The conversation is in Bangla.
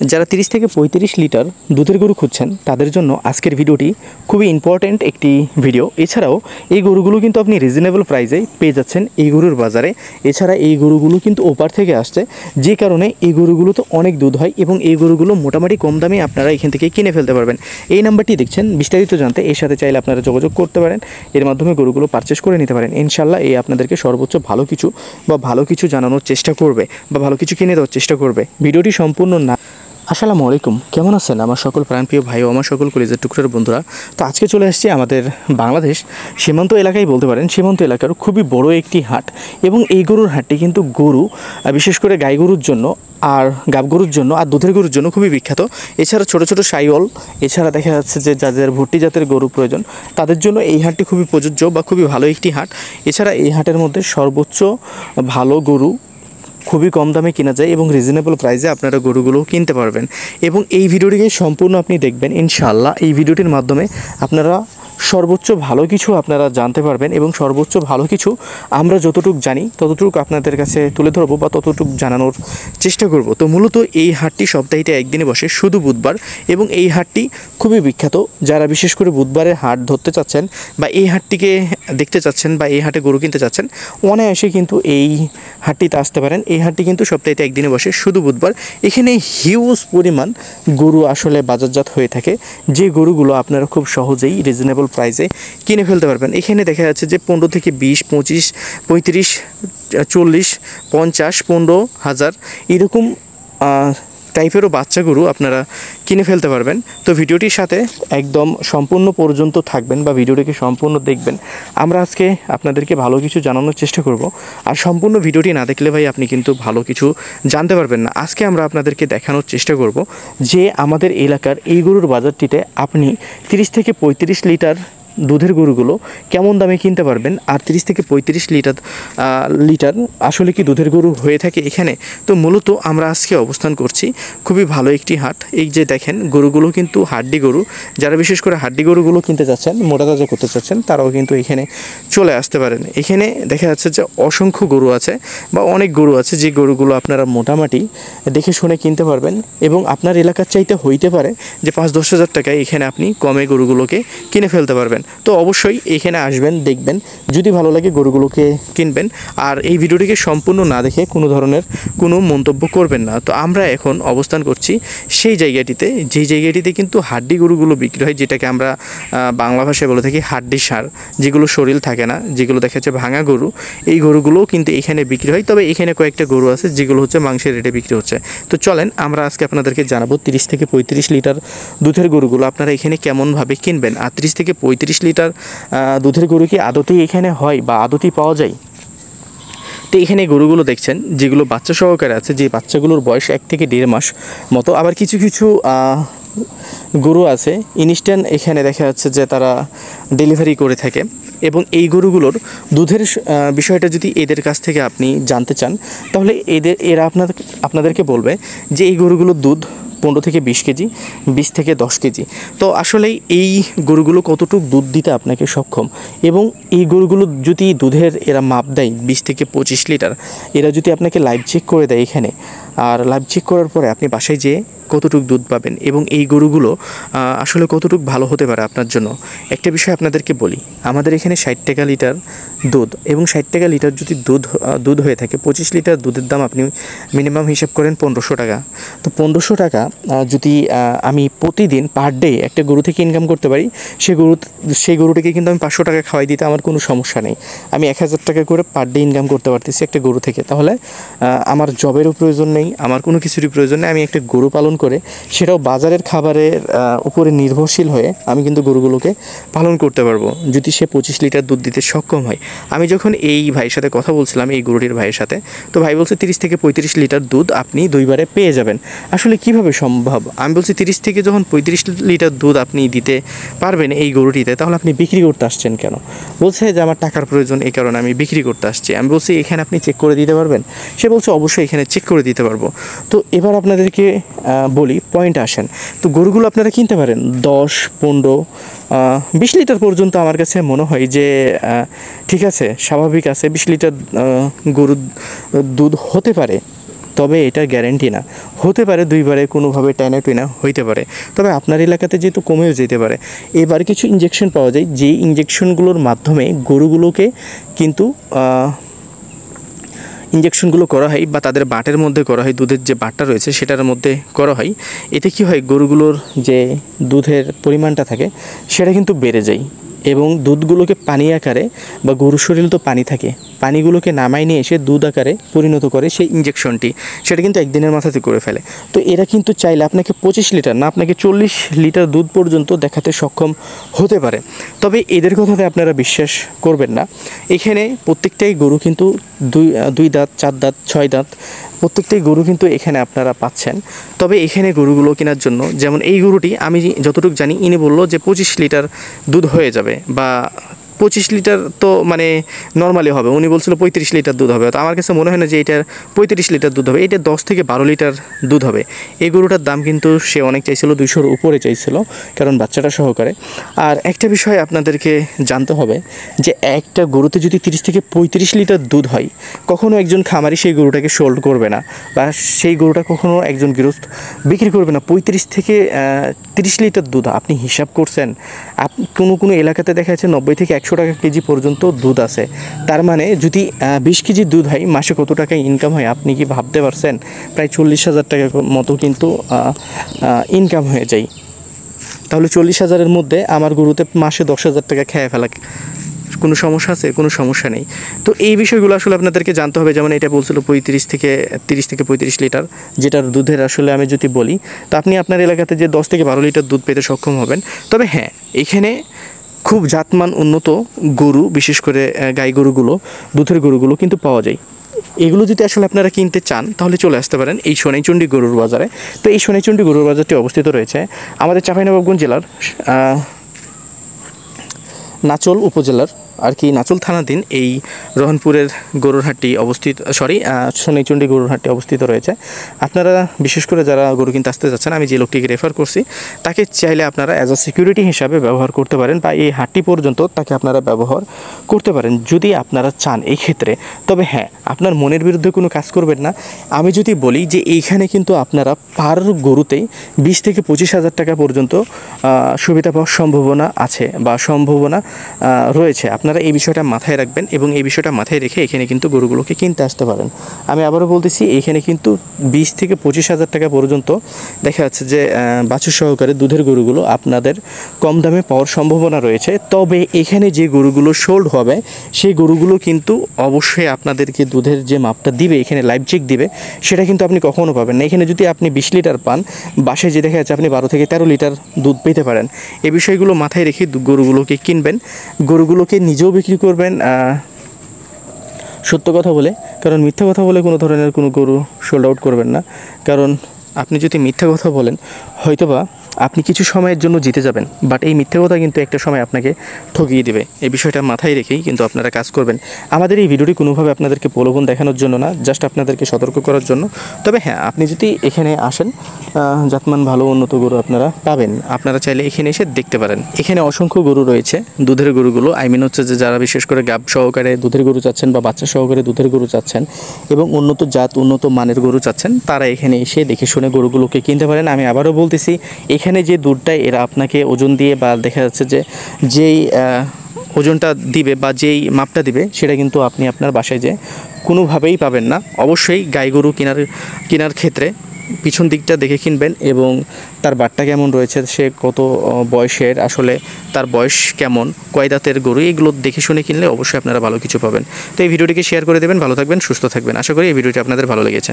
যারা 30 থেকে 35 লিটার দুধের গরু খুঁজছেন তাদের জন্য আজকের ভিডিওটি খুবই ইম্পর্ট্যান্ট একটি ভিডিও। এছাড়াও এই গরুগুলো কিন্তু আপনি রিজনেবল প্রাইসে পেয়ে যাচ্ছেন এই গরুর বাজারে। এছাড়া এই গরুগুলো কিন্তু ওপার থেকে আসছে, যে কারণে এই গরুগুলোতে অনেক দুধ হয় এবং এই গরুগুলো মোটামুটি কম দামে আপনারা এখান থেকে কিনে ফেলতে পারবেন। এই নাম্বারটি দেখছেন, বিস্তারিত জানতে এর সাথে চাইলে আপনারা যোগাযোগ করতে পারেন, এর মাধ্যমে গরুগুলো পারচেস করে নিতে পারেন। ইনশাল্লাহ এই আপনাদেরকে সর্বোচ্চ ভালো কিছু জানানোর চেষ্টা করবে বা ভালো কিছু কিনে দেওয়ার চেষ্টা করবে। ভিডিওটি সম্পূর্ণ না। আসসালামু আলাইকুম, কেমন আছেন আমার সকল প্রাণপ্রিয় ভাই ও আমার সকল কলিজার টুকরার বন্ধুরা। তো আজকে চলে আসছি আমাদের বাংলাদেশ সীমান্ত এলাকায় বলতে পারেন, সীমান্ত এলাকার খুবই বড় একটি হাট। এবং এই গরুর হাটটি কিন্তু বিশেষ করে গাই গরুর জন্য আর গাব গরুর জন্য আর দুধের গরুর জন্য খুবই বিখ্যাত। এছাড়া ছোটো ছোটো সাইওয়াল, এছাড়া দেখা যাচ্ছে যে যাদের ভর্তি জাতের গরু প্রয়োজন তাদের জন্য এই হাটটি খুবই প্রযোজ্য বা খুবই ভালো একটি হাট। এছাড়া এই হাটের মধ্যে সর্বোচ্চ ভালো গরু খুবই কম দামে কেনা যায় এবং রিজনেবল প্রাইসে আপনারা গরুগুলো কিনতে পারবেন। এবং এই ভিডিওটিকে সম্পূর্ণ আপনি দেখবেন, ইনশাআল্লাহ এই ভিডিওটির মাধ্যমে আপনারা সর্বোচ্চ ভালো কিছু আপনারা জানতে পারবেন এবং সর্বোচ্চ ভালো কিছু আমরা যতটুকু জানি ততটুকু আপনাদের কাছে তুলে ধরবো বা ততটুকু জানানোর চেষ্টা করব। তো মূলত এই হাটটি সপ্তাহে একদিনে বসে, শুধু বুধবার, এবং এই হাটটি খুবই বিখ্যাত। যারা বিশেষ করে বুধবারের হাট ধরতে চাচ্ছেন বা এই হাটটিকে দেখতে চাচ্ছেন বা এই হাটে গরু কিনতে চাচ্ছেন, অনায়াসে কিন্তু এই হাটটিতে আসতে পারেন। এই হাটটি কিন্তু সপ্তাহে একদিনে বসে, শুধু বুধবার। এখানে হিউজ পরিমাণ গরু আসলে বাজারজাত হয়ে থাকে, যে গরুগুলো আপনারা খুব সহজেই রিজনেবল প্রাইসে কিনে ফেলতে পারবেন। এখানে দেখা যাচ্ছে যে 15 থেকে 20, 25, 35, 40, 50, 15,000 এরকম টাইপেরও বাচ্চা গরু আপনারা কিনে ফেলতে পারবেন। তো ভিডিওটির সাথে একদম সম্পূর্ণ পর্যন্ত থাকবেন বা ভিডিওটিকে সম্পূর্ণ দেখবেন। আমরা আজকে আপনাদেরকে ভালো কিছু জানানোর চেষ্টা করব, আর সম্পূর্ণ ভিডিওটি না দেখলে ভাই আপনি কিন্তু ভালো কিছু জানতে পারবেন না। আজকে আমরা আপনাদেরকে দেখানোর চেষ্টা করব যে আমাদের এলাকার এই গরুর বাজারটিতে আপনি 30 থেকে 35 লিটার দুধের গরুগুলো কেমন দামে কিনতে পারবেন, আর 30 থেকে 35 লিটার আসলে কি দুধের গরু হয়ে থাকে এখানে। তো মূলত আমরা আজকে অবস্থান করছি খুবই ভালো একটি হাট। এই যে দেখেন, গরুগুলো কিন্তু হাড্ডি গরু। যারা বিশেষ করে হাড্ডি গরুগুলো কিনতে চাচ্ছেন, মোটা তাজা করতে চাচ্ছেন, তারাও কিন্তু এখানে চলে আসতে পারেন। এখানে দেখা যাচ্ছে যে অসংখ্য গরু আছে বা অনেক গরু আছে, যে গরুগুলো আপনারা মোটামুটি দেখে শুনে কিনতে পারবেন এবং আপনার এলাকার চাইতে হইতে পারে যে 5-10 হাজার টাকায় এখানে আপনি কমে গরুগুলোকে কিনে ফেলতে পারবেন। তো অবশ্যই এখানে আসবেন, দেখবেন, যদি ভালো লাগে গরুগুলোকে কিনবেন। আর এই ভিডিওটিকে সম্পূর্ণ না দেখে কোনো ধরনের কোনো মন্তব্য করবেন না। তো আমরা এখন অবস্থান করছি সেই জায়গাটিতে, যেই জায়গাটিতে কিন্তু হাড্ডি গরুগুলো বিক্রি হয়, যেটাকে আমরা বাংলা ভাষায় বলে থাকি হাড্ডি সার, যেগুলো শরীর থাকে না, যেগুলো দেখা যাচ্ছে ভাঙা গরু, এই গরুগুলোও কিন্তু এখানে বিক্রি হয়। তবে এখানে কয়েকটা গরু আছে যেগুলো হচ্ছে মাংসের রেটে বিক্রি হচ্ছে। তো চলেন আমরা আজকে আপনাদেরকে জানাবো 30 থেকে 35 লিটার দুধের গরুগুলো আপনারা এখানে কেমনভাবে কিনবেন, আর 30 থেকে 35 লিটার দুধের গরু কি আদতেই এখানে হয় বা আদতেই পাওয়া যায়। তো এখানে গরুগুলো দেখছেন যেগুলো বাচ্চা সহকারে আছে, যে বাচ্চাগুলোর বয়স 1 থেকে 1.5 মাস মতো। আবার কিছু কিছু গরু আছে ইনস্ট্যান্ট, এখানে দেখা যাচ্ছে যে তারা ডেলিভারি করে থাকে। এবং এই গরুগুলোর দুধের বিষয়টা যদি এদের কাছ থেকে আপনি জানতে চান, তাহলে এরা আপনাদেরকে বলবে যে এই গরুগুলোর দুধ 15 থেকে 20 কেজি, 20 থেকে 10 কেজি। তো আসলে এই গরুগুলো কতটুকু দুধ দিতে আপনাকে সক্ষম, এবং এই গরুগুলো যদি দুধের এরা মাপ দেয় 20 থেকে 25 লিটার, এরা যদি আপনাকে লাইভ চেক করে দেয় এখানে, আর লাইভ চেক করার পরে আপনি বাসায় যেয়ে কতটুকু দুধ পাবেন এবং এই গরুগুলো আসলে কতটুকু ভালো হতে পারে আপনার জন্য। একটা বিষয় আপনাদেরকে বলি, আমাদের এখানে 60 টাকা লিটার দুধ, এবং 60 টাকা লিটার যদি দুধ হয়ে থাকে, 25 লিটার দুধের দাম আপনি মিনিমাম হিসাব করেন 1500 টাকা। তো 1500 টাকা যদি আমি প্রতিদিন পার ডে একটা গরু থেকে ইনকাম করতে পারি, সেই গরুটাকে কিন্তু আমি 500 টাকা খাওয়াই দিতে আমার কোনো সমস্যা নেই। আমি 1000 টাকা করে পার ডে ইনকাম করতে পারতেছি একটা গরু থেকে। তাহলে আমার জবেরও প্রয়োজন নেই, আমার কোনো কিছুরই প্রয়োজন নেই। আমি একটা গরু পালন করে, সেটাও বাজারের খাবারের উপরে নির্ভরশীল হয়ে আমি কিন্তু গরুগুলোকে পালন করতে পারবো, যদি সে 25 লিটার দুধ দিতে সক্ষম হয়। আমি যখন এই ভাইয়ের সাথে কথা বলছিলাম, এই গরুটির ভাইয়ের সাথে, তো ভাই বলছে 30 থেকে 35 লিটার দুধ আপনি 2 বারে পেয়ে যাবেন। আসলে কিভাবে সম্ভব? আমি বলছি 30 থেকে যখন 35 লিটার দুধ আপনি দিতে পারবেন এই গরুটিতে, তাহলে আপনি বিক্রি করতে আসছেন কেন? বলছে যে আমার টাকার প্রয়োজন, এই কারণে আমি বিক্রি করতে আসছি। আমি বলছি এখানে আপনি চেক করে দিতে পারবেন? সে বলছে অবশ্যই এখানে চেক করে দিতে পারবো। তো এবার আপনাদেরকে বলি, পয়েন্টে আসেন। তো গরুগুলো আপনারা কিনতে পারেন 10, 15, 20 লিটার পর্যন্ত। আমার কাছে মনে হয় যে ঠিক আছে, স্বাভাবিক আছে, 20 লিটার গরুর দুধ হতে পারে। তবে এটা গ্যারেন্টি না। হতে পারে 2বারে কোনোভাবে টাইনা টুইনা হইতে পারে, তবে আপনার এলাকাতে যেহেতু কমেও যেতে পারে। এবার কিছু ইঞ্জেকশন পাওয়া যায়, যেই ইঞ্জেকশনগুলোর মাধ্যমে গরুগুলোকে কিন্তু ইঞ্জেকশনগুলো করা হয় বা তাদের বাটের মধ্যে করা হয়, দুধের যে বাটটা রয়েছে সেটার মধ্যে করা হয়। এতে কি হয়, গরুগুলোর যে দুধের পরিমাণটা থাকে সেটা কিন্তু বেড়ে যায় এবং দুধগুলোকে পানি আকারে, বা গরুর শরীরে তো পানি থাকে, পানিগুলোকে নামাই নিয়ে এসে দুধ আকারে পরিণত করে সেই ইঞ্জেকশনটি, সেটা কিন্তু একদিনের মাথাতে করে ফেলে। তো এরা কিন্তু চাইলে আপনাকে 25 লিটার না, আপনাকে 40 লিটার দুধ পর্যন্ত দেখাতে সক্ষম হতে পারে। তবে এদের কথাতে আপনারা বিশ্বাস করবেন না। এখানে প্রত্যেকটাই গরু কিন্তু দুই দাঁত, 4 দাঁত, 6 দাঁত প্রত্যেকটাই গরু কিন্তু এখানে আপনারা পাচ্ছেন। তবে এখানে গরুগুলো কেনার জন্য, যেমন এই গরুটি আমি যতটুকু জানি, ইনি বললো যে 25 লিটার দুধ হয়ে যাবে, বা 25 লিটার তো মানে নর্মালি হবে, উনি বলছিল 35 লিটার দুধ হবে। তো আমার কাছে মনে হয় না যে এটার 35 লিটার দুধ হবে, এটা 10 থেকে 12 লিটার দুধ হবে। এই গরুটার দাম কিন্তু সে অনেক চাইছিল, 200-র উপরে চাইছিল, কারণ বাচ্চাটা সহকারে। আর একটা বিষয় আপনাদেরকে জানতে হবে যে একটা গরুতে যদি 30 থেকে 35 লিটার দুধ হয়, কখনও একজন খামারি সেই গরুটাকে সোল্ড করবে না, বা সেই গরুটা কখনও একজন গৃহস্থ বিক্রি করবে না। 35 থেকে 30 লিটার দুধ আপনি হিসাব করছেন, কোনো এলাকাতে দেখা যাচ্ছে 90 থেকে 100 টাকা কেজি পর্যন্ত দুধ আছে। তার মানে যদি 20 কেজি দুধ হয়, মাসে কত টাকা ইনকাম হয় আপনি কি ভাবতে পারছেন? প্রায় 40,000 টাকার মতো কিন্তু ইনকাম হয়ে যায়। তাহলে 40,000-এর মধ্যে আমার গরুতে মাসে 10,000 টাকা খেয়ে ফেলা কোনো সমস্যা আছে? কোনো সমস্যা নেই। তো এই বিষয়গুলো আসলে আপনাদেরকে জানতে হবে। যেমন এটা বলছিল 30 থেকে 35 লিটার, যেটার দুধের আসলে আমি যদি বলি, তো আপনি আপনার এলাকাতে যে 10 থেকে 12 লিটার দুধ পেতে সক্ষম হবেন। তবে হ্যাঁ, এখানে খুব জাতমান উন্নত গরু, বিশেষ করে গাই গরুগুলো, দুধের গরুগুলো কিন্তু পাওয়া যায়। এগুলো যদি আসলে আপনারা কিনতে চান তাহলে চলে আসতে পারেন এই সোনাইচন্ডী গরুর বাজারে। তো এই সোনাইচন্ডী গরুর বাজারটি অবস্থিত রয়েছে আমাদের চাঁপাইনবাবগঞ্জ জেলার নাচল উপজেলার আর কি, নাচল থানাধীন এই রহনপুরের গরুর হাটটি অবস্থিত, সোনাইচন্ডী গরুর হাটটি অবস্থিত রয়েছে। আপনারা বিশেষ করে যারা গরু কিনতে আসতে যাচ্ছেন, আমি যে লোকটিকে রেফার করছি তাকে চাইলে আপনারা অ্যাজ আ সিকিউরিটি হিসাবে ব্যবহার করতে পারেন, বা এই হাটটি পর্যন্ত তাকে আপনারা ব্যবহার করতে পারেন যদি আপনারা চান এই ক্ষেত্রে। তবে হ্যাঁ, আপনার মনের বিরুদ্ধে কোনো কাজ করবেন না। আমি যদি বলি যে এইখানে কিন্তু আপনারা পার গরুতেই 20 থেকে 25,000 টাকা পর্যন্ত সুবিধা পাওয়ার সম্ভাবনা আছে, বা সম্ভাবনা রয়েছে। আপনারা এই বিষয়টা মাথায় রাখবেন এবং এই বিষয়টা মাথায় রেখে এখানে কিন্তু গরুগুলোকে কিনতে আসতে পারেন। আমি আবারও বলতেছি, এখানে কিন্তু 20 থেকে 25,000 টাকা পর্যন্ত দেখা যাচ্ছে যে বাছুর সহকারে দুধের গরুগুলো আপনাদের কম দামে পাওয়ার সম্ভাবনা রয়েছে। তবে এখানে যে গরুগুলো সোল্ড হবে সেই গরুগুলো কিন্তু অবশ্যই আপনাদেরকে দুধের যে মাপটা দিবে, এখানে লাইভ চেক দিবে, সেটা কিন্তু আপনি কখনও পাবেন না। এখানে যদি আপনি 20 লিটার পান, বাসায় যে দেখা যাচ্ছে আপনি 12 থেকে 13 লিটার দুধ পেতে পারেন। এই বিষয়গুলো মাথায় রেখে গরুগুলোকে কিনবেন, গরুগুলোকে নিজেও বিক্রি করবেন সত্য কথা বলে, কারণ মিথ্যা কথা বলে কোনো ধরনের কোনো গরু সোল্ড আউট করবেন না। কারণ আপনি যদি মিথ্যা কথা বলেন, হয়তোবা আপনি কিছু সময়ের জন্য জিতে যাবেন, বাট এই মিথ্যা কথা কিন্তু একটা সময় আপনাকে ঠকিয়ে দেবে। এই বিষয়টা মাথায় রেখেই কিন্তু আপনারা কাজ করবেন। আমাদের এই ভিডিওটি কোনোভাবে আপনাদেরকে প্রলোভন দেখানোর জন্য না, জাস্ট আপনাদেরকে সতর্ক করার জন্য। তবে হ্যাঁ, আপনি যদি এখানে আসেন, জাতমান ভালো উন্নত গরু আপনারা পাবেন। আপনারা চাইলে এখানে এসে দেখতে পারেন। এখানে অসংখ্য গরু রয়েছে, দুধের গরুগুলো। হচ্ছে যে যারা বিশেষ করে গাব সহকারে দুধের গরু চাচ্ছেন, বা বাচ্চা সহকারে দুধের গরু চাচ্ছেন, এবং উন্নত জাত, উন্নত মানের গরু চাচ্ছেন, তারা এখানে এসে দেখে শুনে গরুগুলোকে কিনতে পারেন। আমি আবারও বলতেছি, এখানে যে দুধটা এরা আপনাকে ওজন দিয়ে, বা দেখা যাচ্ছে যে যেই ওজনটা দিবে বা যেই মাপটা দিবে, সেটা কিন্তু আপনি আপনার বাসায় যে কোনোভাবেই পাবেন না। অবশ্যই গাই গরু কেনার ক্ষেত্রে পিছন দিকটা দেখে কিনবেন, এবং তার বাটটা কেমন রয়েছে, সে কত বয়সের, আসলে তার বয়স কেমন, কয় দাঁতের গরু, এগুলো দেখে শুনে কিনলে অবশ্যই আপনারা ভালো কিছু পাবেন। তো এই ভিডিওটিকে শেয়ার করে দেবেন। ভালো থাকবেন, সুস্থ থাকবেন। আশা করি এই ভিডিওটি আপনাদের ভালো লেগেছে।